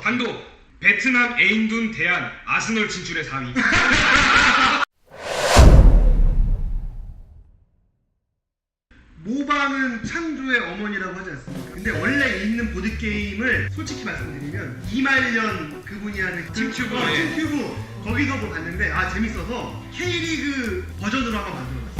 단독 베트남 에인둔 대안 아스널 진출의 4위. 모방은 창조의 어머니라고 하지 않습니까? 근데 원래 있는 보드게임을 솔직히 말씀드리면 이말년 그분이 하는 팀큐브. 팀큐브 거기서 뭐 봤는데 아 재밌어서 K리그 버전으로 한번 만들어봤어요.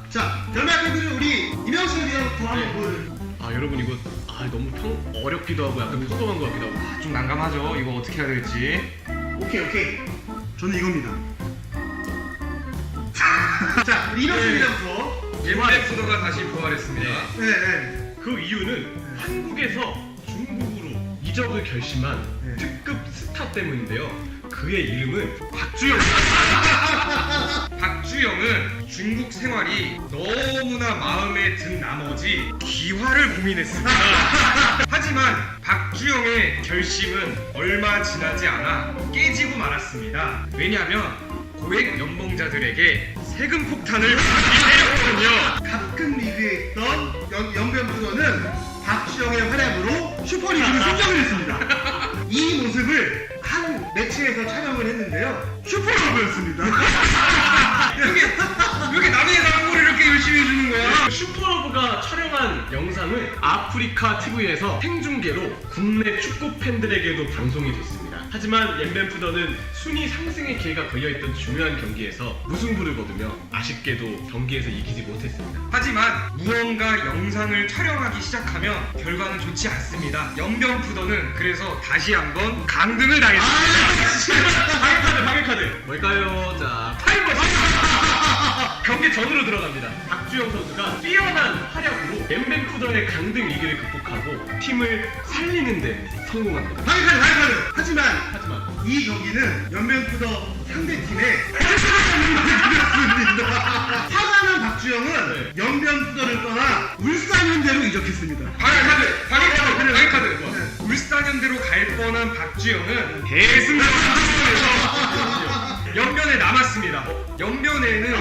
자, 결말표들은 우리 이명수 리더부터 한번 보여드릴게요. 여러분 이거 너무 어렵기도 하고 약간 평범한 것 같기도 하고 좀 난감하죠. 이거 어떻게 해야 될지. 오케이. 저는 이겁니다. 자, 우리 이명수 리더부터. 엠베푸더가 다시 부활했습니다. 네. 그 이유는 한국에서 중국으로 이적을 결심한 네. 특급 스타 때문인데요. 그의 이름은 박주영. 박주영은 중국 생활이 너무나 마음에 든 나머지 기화를 고민했습니다. 하지만 박주영의 결심은 얼마 지나지 않아 깨지고 말았습니다. 왜냐하면 고액 연봉자들에게 세금 폭탄을 내렸거든요. 가끔 리그에 있던 연변푸더는 박주영의 활약으로 슈퍼리그를 선정을 했습니다. 이 모습을 한 매체에서 촬영을 했는데요. 슈퍼러브였습니다. 이렇게 남의 광고를 이렇게 열심히 해주는 거야? 슈퍼러브가 촬영한 영상은 아프리카 TV에서 생중계로 국내 축구 팬들에게도 방송이 됐습니다. 하지만 옌벤푸더는 순위 상승의 기회가 걸려있던 중요한 경기에서 무승부를 거두며 아쉽게도 경기에서 이기지 못했습니다. 하지만 무언가 영상을 촬영하기 시작하면 결과는 좋지 않습니다. 연변푸더는 그래서 다시 한번 강등을 당했습니다. 방해카드 뭘까요? 자, 경기 전으로 들어갑니다. 박주영 선수가 뛰어난 활약으로 옌벤푸더의 강등 위기를 극복하고 팀을 살리는 데 성공합니다. 방해카드. 하지만 하지만 이 경기는 연변푸더 상대팀에 이겼습니다. 화가는 박주영은 연변푸더를 떠나 울산현대로 이적했습니다. 방해카드. 울산현대로 갈 뻔한 박주영은 대승에서 연변에 남았습니다. 연변에는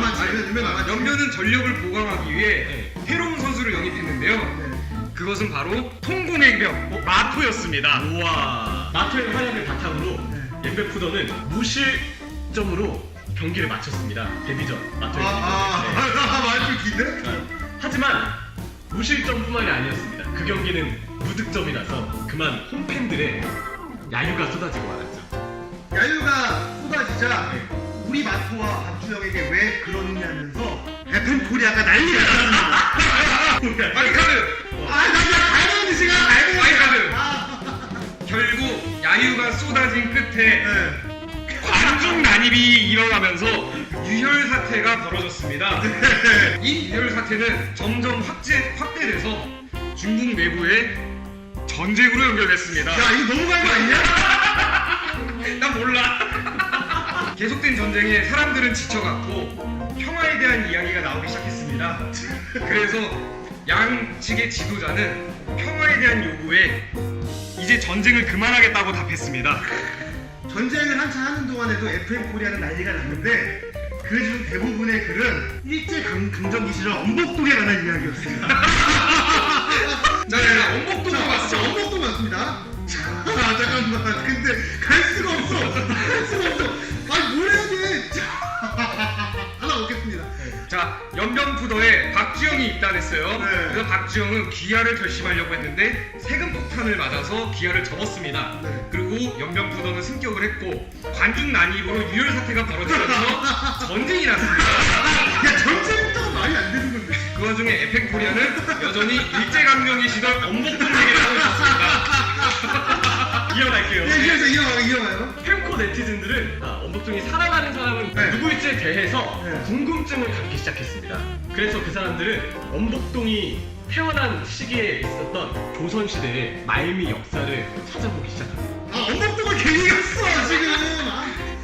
연변은 전력을 보강하기 위해 새로운 선수를 영입했는데요. 그것은 바로 통공의병 마토였습니다. 우와, 마토의 활약을 바탕으로 옌벤푸더는 무실점으로 경기를 마쳤습니다. 데뷔전 마토의 말좀 긴데? 하지만 무실점뿐만이 아니었습니다. 그 경기는 무득점이라서 그만 홈팬들의 야유가 쏟아지고 말았죠. 야유가 쏟아지자 우리 마토와 박주영에게 왜 그러느냐면서 FM 코리아가 난리가 났습니다. 방해카드. 가는 시간 알고 방해카드. 결국 야유가 쏟아진 끝에 관중 난입이 일어나면서 유혈 사태가 벌어졌습니다. 이 유혈 사태는 점점 확대돼서 중국 내부에 전쟁으로 연결됐습니다. 야 이거 넘어간 거 아니냐? 난 몰라. 계속된 전쟁에 사람들은 지쳐갔고 평화에 대한 이야기가 나오기 시작했습니다. 그래서 양측의 지도자는 평화에 대한 요구에 이제 전쟁을 그만하겠다고 답했습니다. 전쟁을 한참 하는 동안에도 FM 코리아는 난리가 났는데 그 중 대부분의 글은 일제 강점기 시절 엄복동에 관한 이야기였습니다. 엄복동도 맞죠? 엄복동 맞습니다. 잠깐만 근데 갈 수가 없어. 아니 뭘 해야 돼? 하나 먹겠습니다. 자, 연변푸더에 박주영이 입단했어요. 그래서 박주영은 귀화를 결심하려고 했는데 세금 폭탄을 맞아서 귀화를 접었습니다. 그리고 연변푸더는 승격을 했고 관중 난입으로 유혈 사태가 벌어지면서 전쟁이 났습니다. 야 전쟁부터가 말이 안 되는 건데. 그 와중에 에펙코리아는 여전히 일제강점기 시절 엄복동 얘기를 하고 있었습니다. 이어갈게요. 이어가요. 펜코 네티즌들은 엄복동이 살아가는 사람은 누구일지에 대해서 궁금증을 갖기 시작했습니다. 그래서 그 사람들은 엄복동이 태어난 시기에 있었던 조선시대의 말미 역사를 찾아보기 시작합니다. 엄복동은 괜히 갔어 지금.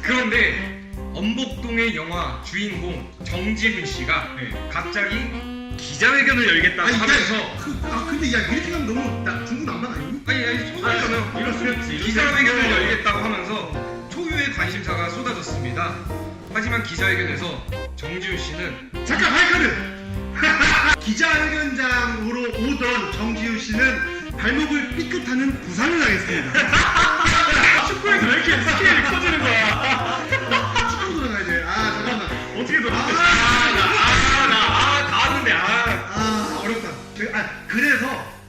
그런데 엄복동의 영화 주인공 정지훈 씨가 네. 갑자기 기자회견을 열겠다고 아니, 하면서 근데 야 이렇게 하면 너무 중구난방 아니니? 아니 소설이잖아요. 이럴 수 있지. 기자회견을 열겠다고 하면서 초유의 관심사가 쏟아졌습니다. 하지만 기자회견에서 정지훈 씨는 잠깐 발끈을! 기자회견장으로 오던 정지우 씨는 발목을 삐끗하는 부상을 당했습니다. 축구에서 왜 이렇게 스케일이 커지는 거야? 축구 돌아가야 돼. 잠깐만. 어떻게 돌아? 다 왔는데 어렵다. 그래서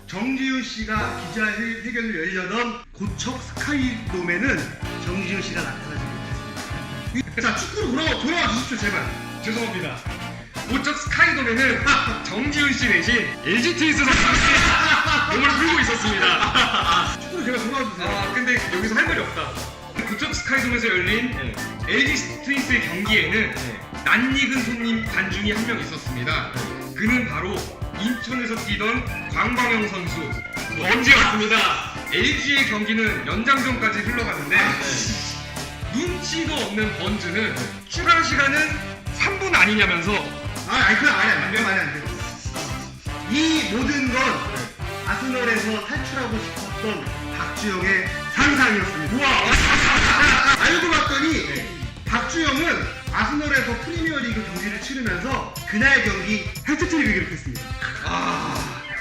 정지우 씨가 기자회견을 열려던 고척 스카이돔에는 정지우 씨가 나타나지 못했습니다. 자, 축구로 돌아와 주십시오, 제발. 죄송합니다. 고척 스카이돔에는 정지훈 씨 대신 LG 트윈스 선수들이 몸을 풀고 있었습니다. 축구로 제발 돌아와 주세요. 근데 여기서 할 말이 없다. 고척 스카이돔에서 열린 LG 트윈스의 경기에는 낯익은 손님 관중이 한 명 있었습니다. 그는 바로 인천에서 뛰던 광광영 선수 번지였습니다. LG의 경기는 연장전까지 흘러갔는데 눈치도 없는 번즈는 추가 시간은 3분 아니냐면서 그건 말이 안 돼. 이 모든 건 아스널에서 탈출하고 싶었던 박주영의 상상이었습니다. 우와 알고 봤더니 박주영은 아스널에서 프리미어리그 경기를 치르면서 그날 경기 해트트릭을 기록했습니다.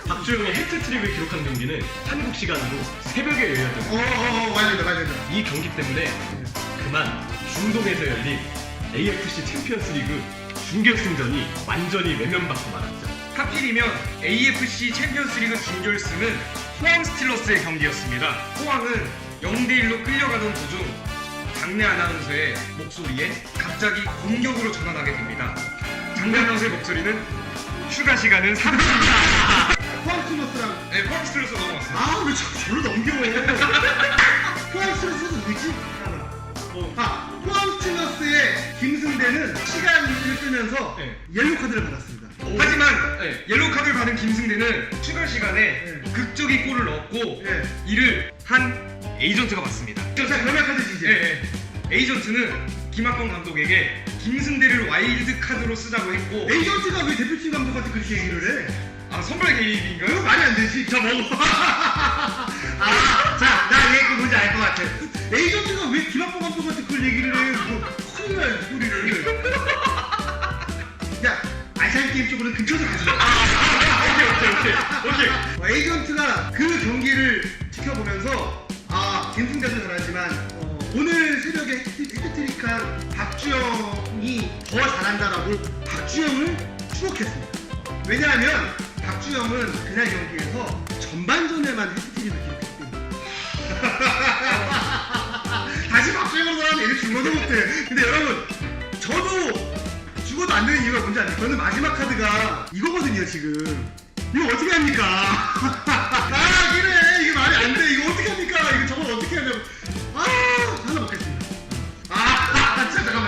박주영의 해트트릭을 기록한 경기는 한국 시간으로 새벽에 열렸던 맞아. 이 경기 때문에 그만 중동에서 열린 AFC 챔피언스리그 준결승전이 완전히 외면받고 말았죠. 하필이면 AFC 챔피언스리그 준결승은 포항 스틸러스의 경기였습니다. 포항은 0대1로 끌려가던 도중 장내 아나운서의 목소리에 갑자기 공격으로 전환하게 됩니다. 장내 아나운서의 목소리는 추가 시간은 3분입니다. 포항 스틸러스랑 네, 포항 스틸러스 넘어왔어요. 왜 자꾸 저를 넘겨? 포항 스틸러스는 누구지? 포항 스틸러스의 김승대는 시간을 끄면서 옐로 카드를 받았습니다. 하지만 옐로우 카드를 받은 김승대는 추가 시간에 극적인 골을 넣었고 이를 한 에이전트가 맞습니다. 자, 변화 카드지 이제. 에이전트는 김학범 감독에게 김승대를 와일드 카드로 쓰자고 했고 에이전트가 왜 대표팀 감독한테 그렇게 얘기를 해? 선발 그거 개입인가요? 말이 안 되지. 자, 먹어. 나 얘 그 뭔지 알 것 같아. 에이전트가 왜 김학범 감독한테 그걸 얘기를 해? 큰일 날 소리를. 야, 아시안 게임 쪽으로는 근처에서 가지 마. 오케이. 에이전트가 그 경기를 지켜보면서 김승대도 잘하지만 오늘 새벽에 해트트릭한 박주영이 더 잘한다라고 박주영을 추억했습니다. 왜냐하면 박주영은 그날 경기에서 전반전에만 해트트릭을 기록했기 때문에 다시 박주영으로 돌아가면 얘를 죽어도 못해. 근데 여러분, 저도 죽어도 안 되는 이유가 뭔지 아세요? 저는 마지막 카드가 이거거든요. 지금 이거 어떻게 합니까? 그래, 이게 말이 안 돼. 이거 어떻게 합니까? 이거 저걸 어떻게 하냐고. 하나 먹겠습니다. 진짜 잠깐만.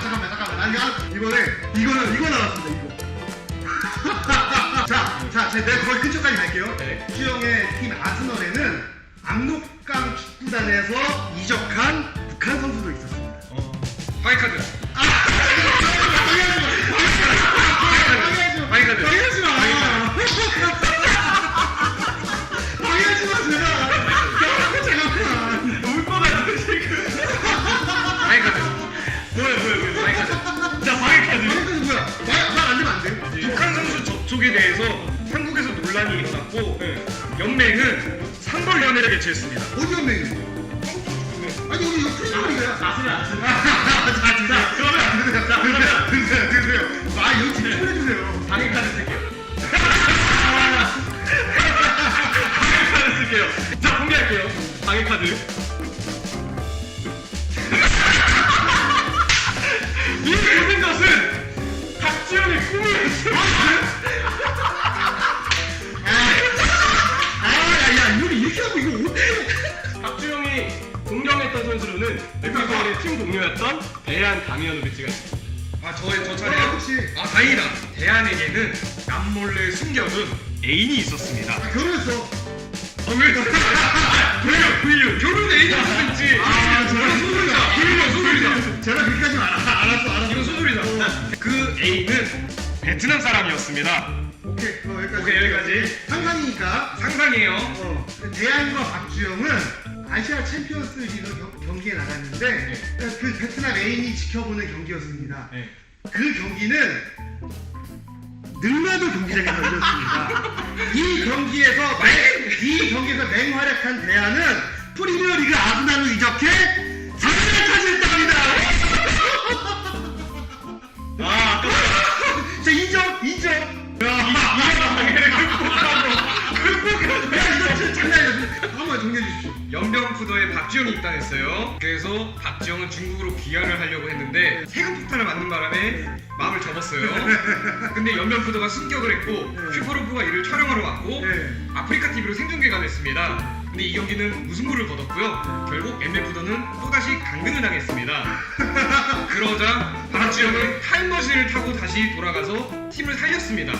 이번에 이거 나왔습니다. 이거. 자, 내가 거의 근처까지 갈게요. 주영의 팀 아스널에는 압록강 축구단에서 이적한 북한 선수도 있었습니다. 화이카드. 방해하지 마. 잠깐만. 울 뻔했어 지금. 화이카드. 뭐야. 화이카드. 자 방해카드. 방해까지 뭐야? 말안 되면 안 돼. 북한 선수 접촉에 대해서 한국에서 논란이 일어났고 연맹은 상벌위원회를 개최했습니다. 어디 연맹이? 아니 우리 이거 프리미어리그야. 드세요. 이거 집중해주세요. 방해카드 쓸게요. 방해카드 쓸게요. 자 공개할게요. 방해카드. 이 모든 것은 박지영의 꿈이었어요. 야, 이렇게 하고 이거 어떻게? 박주영이 동경했던 선수로는 르비거의 팀 동료였던 대한 다미아노비치가 있습니다. 저 차례요? 혹시 다행이다. 대안에게는 남몰래 숨겨둔 애인이 있었습니다. 결혼했어. 불륜. 결혼 애인이 있을 수 있지. 이건 소설이다. 불륜 소설이다. 제가 그렇게까지 알았어. 이건 소설이다. 그 애인은 베트남 사람이었습니다. 오케이, 여기까지. 오케이, 여기까지. 상상이니까. 상상이에요. 대한과 박주영은 아시아 챔피언스 리그 경기에 나갔는데 그 베트남 애인이 지켜보는 경기였습니다. 네. 그 경기는 능라도 경기장에서 열렸습니다. 이 경기에서 맹활약한 대한은 프리미어리그 아스날로 이적해 3위를 차지했답니다. 아, 자, 인정. 한번 정리해 주십시오. 연변푸더에 박주영이 입단했어요. 그래서 박주영은 중국으로 귀화를 하려고 했는데 세금 폭탄을 맞는 바람에 마음을 접었어요. 근데 연변푸더가 승격을 했고 슈퍼로프가 이를 촬영하러 왔고 아프리카 TV로 생중계가 됐습니다. 근데 이 경기는 무승부를 거뒀고요. 결국 연변푸더는 또다시 강등을 당했습니다. 그러자 박주영은 타임머신을 타고 다시 돌아가서 팀을 살렸습니다.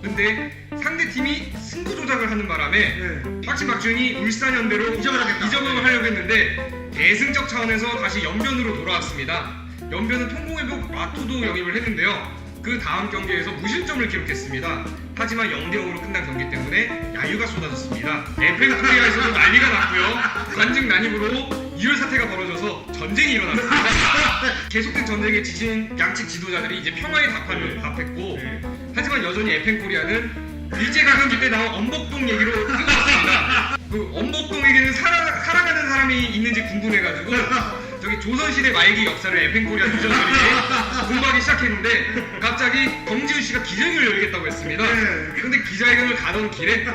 근데 상대팀이 승부 조작을 하는 바람에 마침 박주영이 울산현대로 이적을 하려고 했는데 대승적 차원에서 다시 연변으로 돌아왔습니다. 연변은 통공회복 마토도 영입을 했는데요. 그 다음 경기에서 무실점을 기록했습니다. 하지만 0대0으로 끝난 경기 때문에 야유가 쏟아졌습니다. FM 코리아에서도 난리가 났고요. 관중 난입으로 이율 사태가 벌어져서 전쟁이 일어났습니다. 계속된 전쟁에 지친 양측 지도자들이 이제 평화의 답했고 하지만 여전히 FM 코리아는 일제강점기 때 나온 엄복동 얘기로 뜨거웠습니다. 그 엄복동에게는 살아가는 사람이 있는지 궁금해가지고 저기 조선시대 말기 역사를 FM-코리아 유저들이 공부하기 시작했는데 갑자기 정지훈 씨가 기자회견을 열겠다고 했습니다. 근데 기자회견을 가던 길에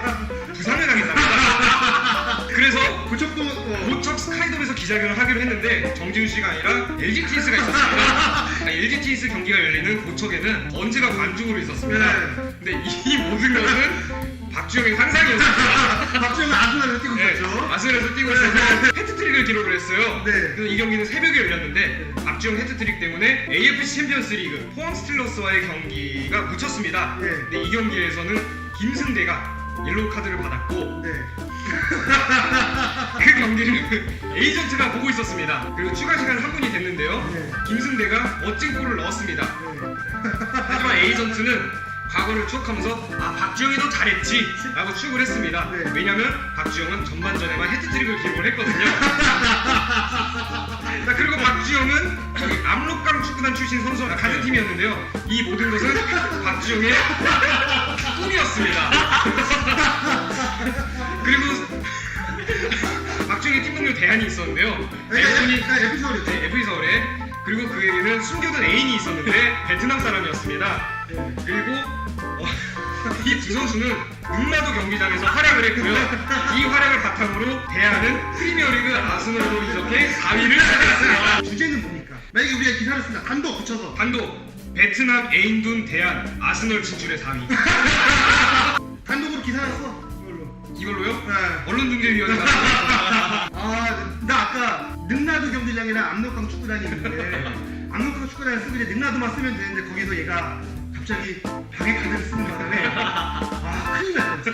부상을 당했답니다. 그래서 고척 스카이돔에서 기자회견을 하기로 했는데 정지훈 씨가 아니라 LG 트윈스가 있었습니다. LG 트윈스 경기가 열리는 고척에는 언제가 관중으로 있었습니다. 근데 이 모든 것은 박주영의 상상이었습니다. 박주영은 아스날에서 뛰고 있었죠. 아스날에서 뛰고 있어서 해트트릭을 기록을 했어요. 그래서 이 경기는 새벽에 열렸는데 박주영 해트트릭 때문에 AFC 챔피언스 리그 포항 스틸러스와의 경기가 묻혔습니다. 근데 이 경기에서는 김승대가 옐로우 카드를 받았고 그 경기를 에이전트가 보고 있었습니다. 그리고 추가 시간 3분이 됐는데요. 김승대가 멋진 골을 넣었습니다. 하지만 에이전트는 과거를 추억하면서 박주영이 더 잘했지 라고 추측을 했습니다. 왜냐면 박주영은 전반전에만 해트트릭을 기록을 했거든요. 자, 그리고 박주영은 저기 압록강 축구단 출신 선수와 같은 팀이었는데요. 이 모든 것은 박주영의 꿈이었습니다. 그리고 박주영의 팀 동료 대안이 있었는데요. FC 서울에. 그리고 그에게는 숨겨둔 애인이 있었는데 베트남 사람이었습니다. 그리고 이 두 선수는 능라도 경기장에서 활약을 했고요. 이 활약을 바탕으로 대안은 프리미어리그 아스널로 이적해 4위를 차지했습니다. 주제는 뭡니까? 만약에 우리가 기사를 쓴다. 단독 붙여서. 단독 베트남 애인둔 대안 아스널 진출의 4위. 단독으로 기사를 써. 이걸로요? 언론중재위원회가 나 아까 능라도 경기장이랑 압록강 축구단이 있는데 압록강 축구단을 쓰고 이제 능라도만 쓰면 되는데 거기서 얘가 갑자기 방해 카드를 쓰는 바람에 큰일 났어.